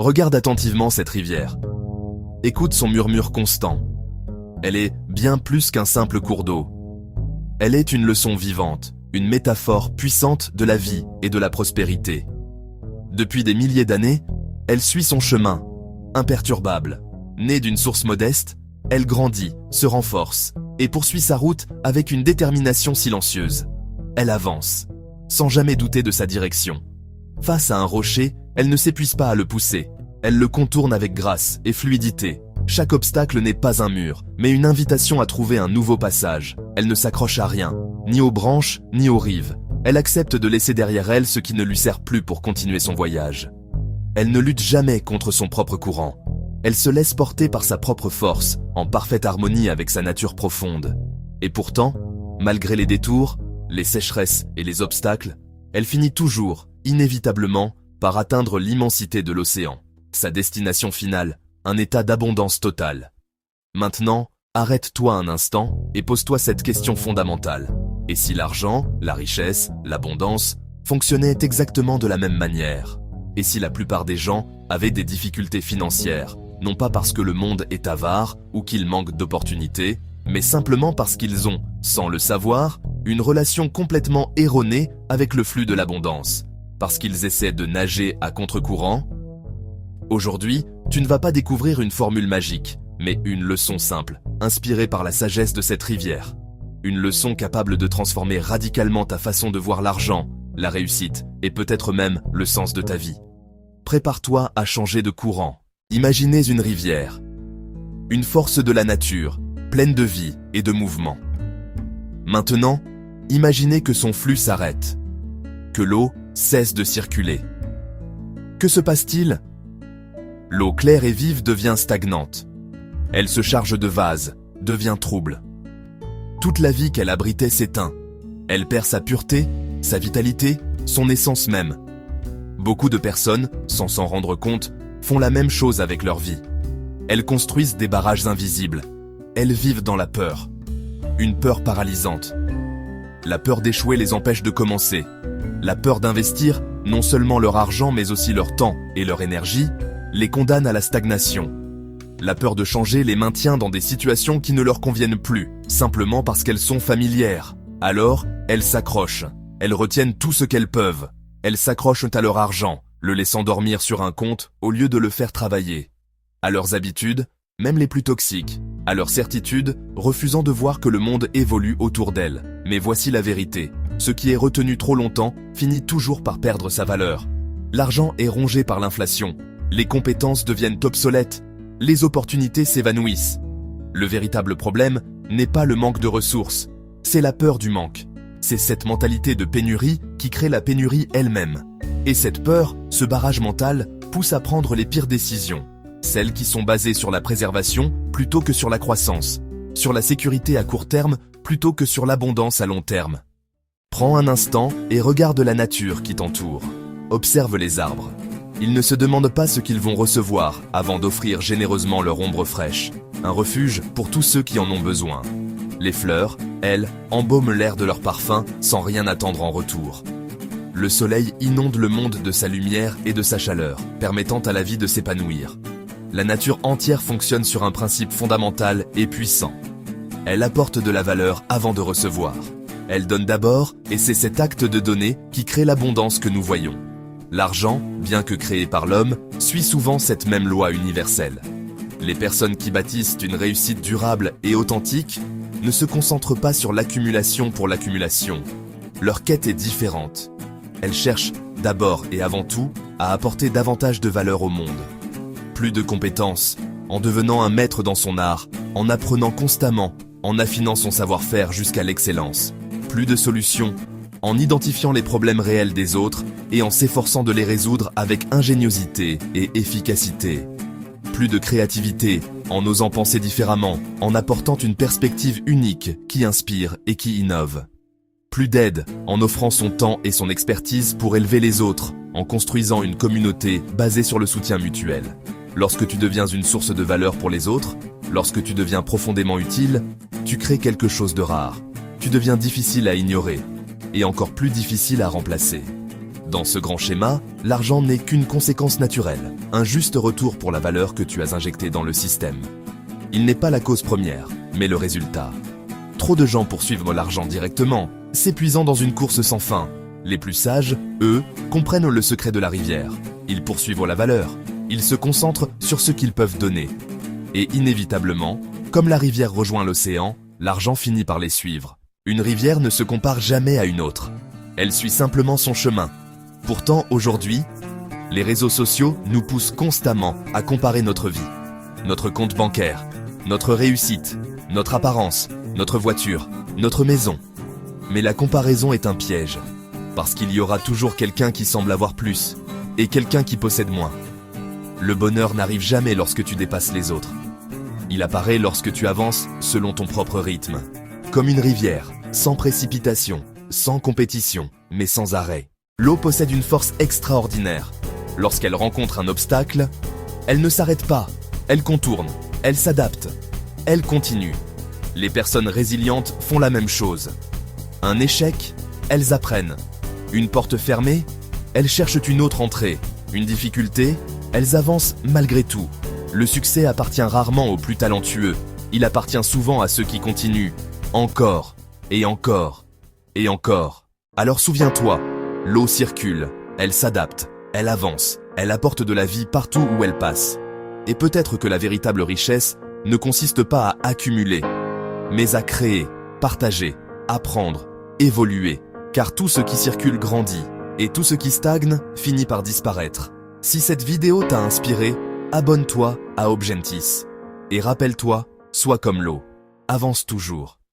Regarde attentivement cette rivière. Écoute son murmure constant. Elle est bien plus qu'un simple cours d'eau. Elle est une leçon vivante, une métaphore puissante de la vie et de la prospérité. Depuis des milliers d'années, elle suit son chemin, imperturbable. Née d'une source modeste, elle grandit, se renforce et poursuit sa route avec une détermination silencieuse. Elle avance, sans jamais douter de sa direction. Face à un rocher, elle ne s'épuise pas à le pousser. Elle le contourne avec grâce et fluidité. Chaque obstacle n'est pas un mur, mais une invitation à trouver un nouveau passage. Elle ne s'accroche à rien, ni aux branches, ni aux rives. Elle accepte de laisser derrière elle ce qui ne lui sert plus pour continuer son voyage. Elle ne lutte jamais contre son propre courant. Elle se laisse porter par sa propre force, en parfaite harmonie avec sa nature profonde. Et pourtant, malgré les détours, les sécheresses et les obstacles, elle finit toujours, inévitablement, par atteindre l'immensité de l'océan. Sa destination finale, un état d'abondance totale. Maintenant, arrête-toi un instant et pose-toi cette question fondamentale. Et si l'argent, la richesse, l'abondance fonctionnaient exactement de la même manière? Et si la plupart des gens avaient des difficultés financières, non pas parce que le monde est avare ou qu'il manque d'opportunités, mais simplement parce qu'ils ont, sans le savoir, une relation complètement erronée avec le flux de l'abondance, parce qu'ils essaient de nager à contre-courant? Aujourd'hui, tu ne vas pas découvrir une formule magique, mais une leçon simple, inspirée par la sagesse de cette rivière. Une leçon capable de transformer radicalement ta façon de voir l'argent, la réussite et peut-être même le sens de ta vie. Prépare-toi à changer de courant. Imaginez une rivière, une force de la nature, pleine de vie et de mouvement. Maintenant, imaginez que son flux s'arrête, que l'eau cesse de circuler. Que se passe-t-il? L'eau claire et vive devient stagnante. Elle se charge de vase, devient trouble. Toute la vie qu'elle abritait s'éteint. Elle perd sa pureté, sa vitalité, son essence même. Beaucoup de personnes, sans s'en rendre compte, font la même chose avec leur vie. Elles construisent des barrages invisibles. Elles vivent dans la peur. Une peur paralysante. La peur d'échouer les empêche de commencer. La peur d'investir, non seulement leur argent mais aussi leur temps et leur énergie, les condamne à la stagnation. La peur de changer les maintient dans des situations qui ne leur conviennent plus, simplement parce qu'elles sont familières. Alors, elles s'accrochent. Elles retiennent tout ce qu'elles peuvent. Elles s'accrochent à leur argent, le laissant dormir sur un compte au lieu de le faire travailler. À leurs habitudes, même les plus toxiques, à leurs certitudes, refusant de voir que le monde évolue autour d'elles. Mais voici la vérité. Ce qui est retenu trop longtemps finit toujours par perdre sa valeur. L'argent est rongé par l'inflation. Les compétences deviennent obsolètes. Les opportunités s'évanouissent. Le véritable problème n'est pas le manque de ressources, c'est la peur du manque. C'est cette mentalité de pénurie qui crée la pénurie elle-même. Et cette peur, ce barrage mental, pousse à prendre les pires décisions. Celles qui sont basées sur la préservation plutôt que sur la croissance, sur la sécurité à court terme plutôt que sur l'abondance à long terme. Prends un instant et regarde la nature qui t'entoure. Observe les arbres. Ils ne se demandent pas ce qu'ils vont recevoir avant d'offrir généreusement leur ombre fraîche, un refuge pour tous ceux qui en ont besoin. Les fleurs, elles, embaument l'air de leur parfum sans rien attendre en retour. Le soleil inonde le monde de sa lumière et de sa chaleur, permettant à la vie de s'épanouir. La nature entière fonctionne sur un principe fondamental et puissant. Elle apporte de la valeur avant de recevoir. Elle donne d'abord, et c'est cet acte de donner qui crée l'abondance que nous voyons. L'argent, bien que créé par l'homme, suit souvent cette même loi universelle. Les personnes qui bâtissent une réussite durable et authentique ne se concentrent pas sur l'accumulation pour l'accumulation. Leur quête est différente. Elles cherchent, d'abord et avant tout, à apporter davantage de valeur au monde. Plus de compétences, en devenant un maître dans son art, en apprenant constamment, en affinant son savoir-faire jusqu'à l'excellence. Plus de solutions, en identifiant les problèmes réels des autres et en s'efforçant de les résoudre avec ingéniosité et efficacité. Plus de créativité, en osant penser différemment, en apportant une perspective unique qui inspire et qui innove. Plus d'aide, en offrant son temps et son expertise pour élever les autres, en construisant une communauté basée sur le soutien mutuel. Lorsque tu deviens une source de valeur pour les autres, lorsque tu deviens profondément utile, tu crées quelque chose de rare. Tu deviens difficile à ignorer et encore plus difficile à remplacer. Dans ce grand schéma, l'argent n'est qu'une conséquence naturelle, un juste retour pour la valeur que tu as injectée dans le système. Il n'est pas la cause première, mais le résultat. Trop de gens poursuivent l'argent directement, s'épuisant dans une course sans fin. Les plus sages, eux, comprennent le secret de la rivière. Ils poursuivent la valeur. Ils se concentrent sur ce qu'ils peuvent donner. Et inévitablement, comme la rivière rejoint l'océan, l'argent finit par les suivre. Une rivière ne se compare jamais à une autre. Elle suit simplement son chemin. Pourtant, aujourd'hui, les réseaux sociaux nous poussent constamment à comparer notre vie, notre compte bancaire, notre réussite, notre apparence, notre voiture, notre maison. Mais la comparaison est un piège, parce qu'il y aura toujours quelqu'un qui semble avoir plus, et quelqu'un qui possède moins. Le bonheur n'arrive jamais lorsque tu dépasses les autres. Il apparaît lorsque tu avances selon ton propre rythme. Comme une rivière, sans précipitation, sans compétition, mais sans arrêt. L'eau possède une force extraordinaire. Lorsqu'elle rencontre un obstacle, elle ne s'arrête pas, elle contourne, elle s'adapte, elle continue. Les personnes résilientes font la même chose. Un échec, elles apprennent. Une porte fermée, elles cherchent une autre entrée. Une difficulté, elles avancent malgré tout. Le succès appartient rarement aux plus talentueux. Il appartient souvent à ceux qui continuent. Encore, et encore, et encore. Alors souviens-toi, l'eau circule, elle s'adapte, elle avance, elle apporte de la vie partout où elle passe. Et peut-être que la véritable richesse ne consiste pas à accumuler, mais à créer, partager, apprendre, évoluer. Car tout ce qui circule grandit, et tout ce qui stagne finit par disparaître. Si cette vidéo t'a inspiré, abonne-toi à Obgentis. Et rappelle-toi, sois comme l'eau, avance toujours.